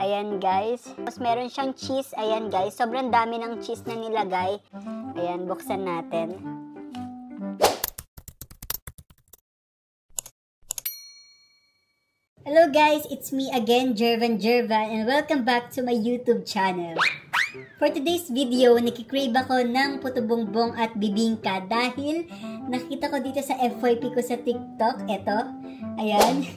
Ayan guys. Tapos meron siyang cheese. Ayan guys. Sobrang dami ng cheese na nilagay. Ayan, buksan natin. Hello guys, it's me again, Jervan, and welcome back to my YouTube channel. For today's video, nakikrave ako ng puto bongbong at bibingka dahil nakita ko dito sa FYP ko sa TikTok. Eto, ayan.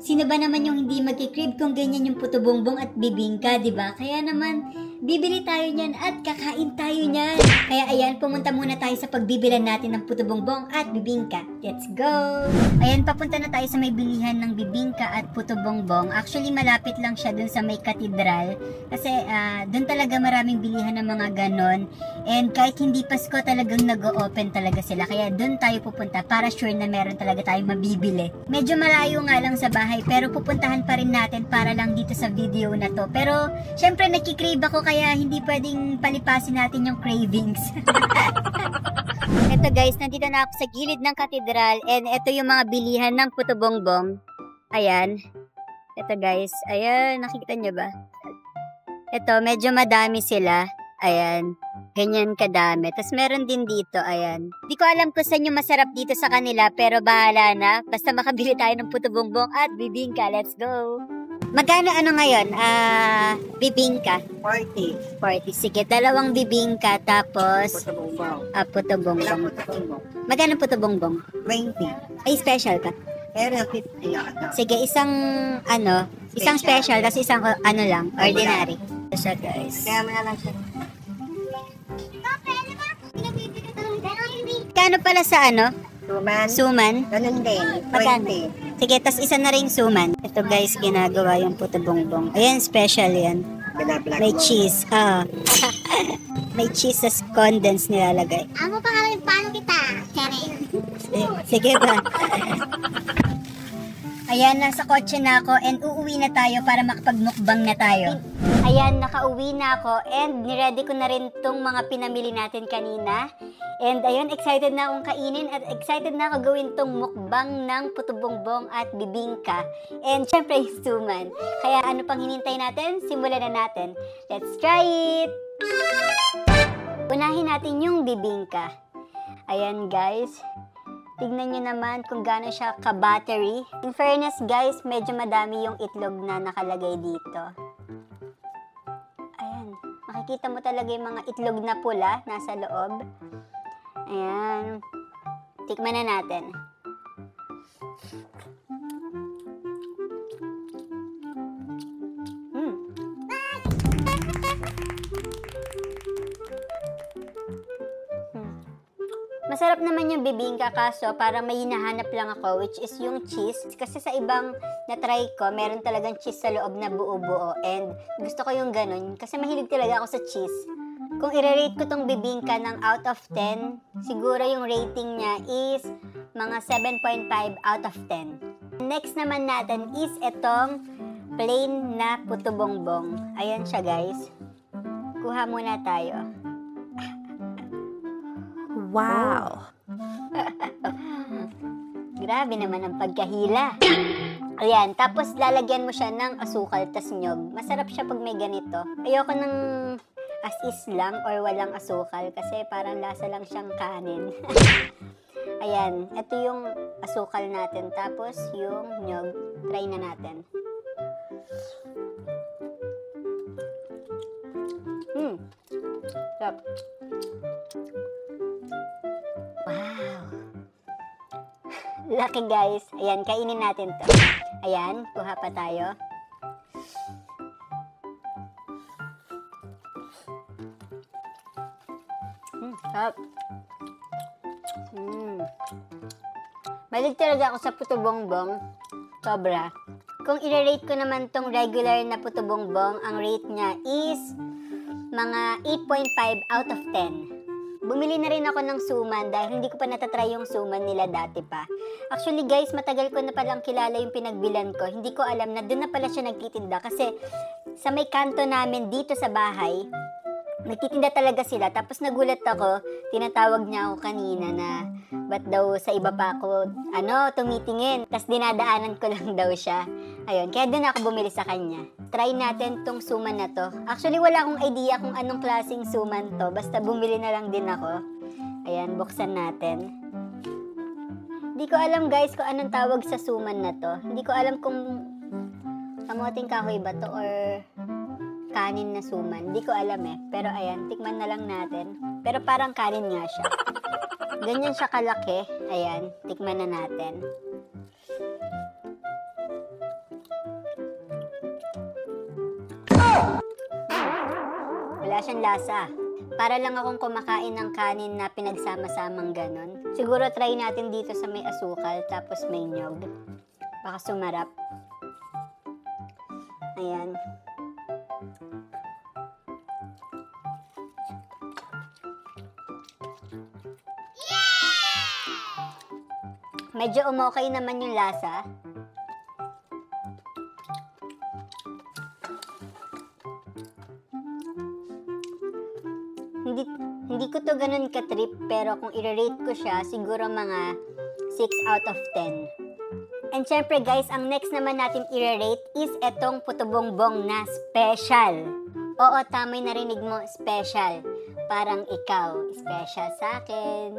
Sino ba naman yung hindi magkikrave kung ganyan yung puto bongbong at bibingka, diba? Kaya naman, bibili tayo niyan at kakain tayo niyan. Kaya ayan, pumunta muna tayo sa pagbibilan natin ng puto bongbong at bibingka. Let's go! Ayan, papunta na tayo sa may bilihan ng bibingka at puto bongbong. Actually, malapit lang siya dun sa may katedral. Kasi dun talaga maraming bilihan ng mga ganon. And kahit hindi Pasko, talagang nag-o-open talaga sila. Kaya dun tayo pupunta para sure na meron talaga tayong mabibili. Medyo malayo nga lang sa bahay, pero pupuntahan pa rin natin para lang dito sa video na to. Pero, syempre nakikrave ako kaya hindi pwedeng palipasin natin yung cravings. Ito guys, nandito na ako sa gilid ng katedral and ito yung mga bilihan ng puto bongbong. Ayan. Ito guys, ayan, nakikita nyo ba? Ito, medyo madami sila. Ayan, ganyan kadami. Tapos meron din dito, ayan. Di ko alam kung saan yung masarap dito sa kanila, pero bahala na. Basta makabili tayo ng puto bongbong at bibingka. Let's go! Magkano ano ngayon? Bibingka? 40. 40. Sige, dalawang bibingka tapos Puto bongbong. puto bongbong. Bongbong. Magkano puto bongbong? 20. Ay, special ka. Pero 50 yata. Sige, isang special, tapos isang lang, ordinary. Ito siya guys. Kaya mo na lang siya. Kano pala sa Suman. suman? Ganun din. Magkano? 20. Sige, tas isa na rin suman. Ito guys, ginagawa yung puto bongbong. Ayan, special yan. Binablag May mo. cheese. May cheese sa condensed nilalagay. Amo pa kami, paano kita? Sige ba? Ayan, nasa kotse na ako and uuwi na tayo para makapagmukbang na tayo. Ayan, nakauwi na ako and niready ko na rin tong mga pinamili natin kanina. And ayun, excited na akong kainin at excited na ako gawin tong mukbang ng puto bongbong at bibingka. And syempre, yung suman. Kaya ano pang hinintay natin? Simulan na natin. Let's try it! Unahin natin yung bibingka. Ayan guys. Tignan nyo naman kung gaano siya ka-buttery. In fairness guys, medyo madami yung itlog na nakalagay dito. Ayan. Makikita mo talaga yung mga itlog na pula nasa loob. Ayan. Tikman na natin. Masarap naman yung bibingka kaso para may hinahanap lang ako which is yung cheese. Kasi sa ibang na-try ko, meron talagang cheese sa loob na buo-buo. And gusto ko yung ganun kasi mahilig talaga ako sa cheese. Kung i-rate ko tong bibingka ng out of 10, siguro yung rating niya is mga 7.5 out of 10. Next naman natin is itong plain na puto bongbong. Ayan siya guys. Kuha muna tayo. Wow! Grabe naman ang pagkahila. Ayan, tapos lalagyan mo siya ng asukal tas nyog. Masarap siya pag may ganito. Ayoko ng as is lang or walang asukal kasi parang lasa lang siyang kanin. Ayan, ito yung asukal natin. Tapos yung nyog, try na natin. Sarap. Wow! Lucky guys. Ayan, kainin natin to. Ayan, kuha pa tayo. Sarap. Malig talaga ako sa puto bongbong. Sobra. Kung i-rate ko naman tong regular na puto bongbong, ang rate niya is mga 8.5 out of 10. Bumili na rin ako ng suman dahil hindi ko pa natatry yung suman nila dati pa. Actually guys, matagal ko na palang kilala yung pinagbilan ko. Hindi ko alam na doon na pala siya nagtitinda kasi sa may kanto namin dito sa bahay, Nagtitinda talaga sila. Tapos nagulat ako, tinatawag niya ako kanina na ba't daw sa iba pa ako, tumitingin. Tapos dinadaanan ko lang daw siya. Ayun, kaya doon ako bumili sa kanya. Try natin tong suman na to. Actually, wala akong idea kung anong klaseng suman to. Basta bumili na lang din ako. Ayan, buksan natin. Hindi ko alam guys kung anong tawag sa suman na to. Hindi ko alam kung kamoting kahoy ba to or kanin na suman. Hindi ko alam eh. Pero ayan, tikman na lang natin. Pero parang kanin nga siya. Ganyan siya kalaki. Ayan, tikman na natin. Wala siyang lasa. Para lang akong kumakain ng kanin na pinagsama-samang ganon. Siguro try natin dito sa may asukal tapos may nyog. Baka sumarap. Ayan. Medyo umokay naman yung lasa. Hindi ko to ganun ka-trip, pero kung i-rate ko siya, siguro mga 6 out of 10. And syempre guys, ang next naman natin i-rate is etong puto bongbong na special. Oo, tama yung narinig mo, special. Parang ikaw, special sa akin.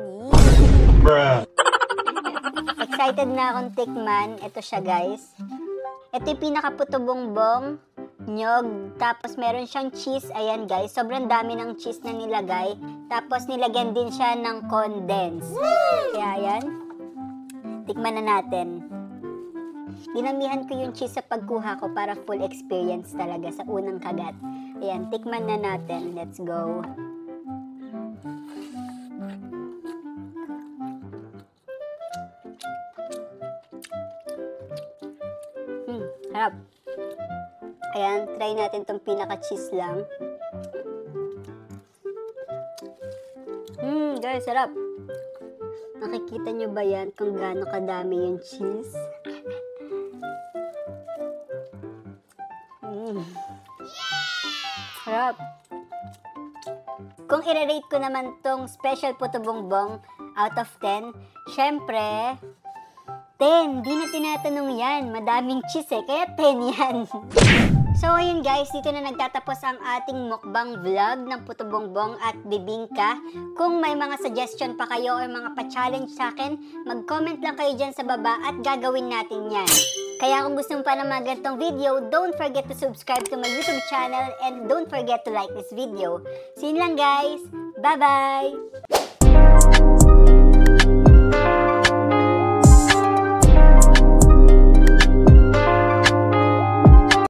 Excited na akong tikman. Ito siya guys. Ito yung pinaka-puto bongbong, nyog, tapos meron siyang cheese. Ayan guys, sobrang dami ng cheese na nilagay. Tapos nilagyan din siya ng condense. Kaya ayan, tikman na natin. Dinamihan ko yung cheese sa pagkuha ko para full experience talaga sa unang kagat. Ayan, tikman na natin. Let's go. Harap. Ayan, try natin tong pinaka-cheese lang. Guys, sarap. Nakikita nyo ba yan kung gaano kadami yung cheese? Sarap. Kung i-rate ko naman tong special puto bongbong out of 10, syempre 10. Di na tinatanong yan. Madaming cheese eh. Kaya 10 yan. So, ayun guys. Dito na nagtatapos ang ating mukbang vlog ng puto bongbong at bibingka. Kung may mga suggestion pa kayo or mga pa-challenge sa akin, mag-comment lang kayo dyan sa baba at gagawin natin yan. Kaya kung gusto mo pa ng mga ganitong video, don't forget to subscribe to my YouTube channel and don't forget to like this video. See you lang guys. Bye-bye!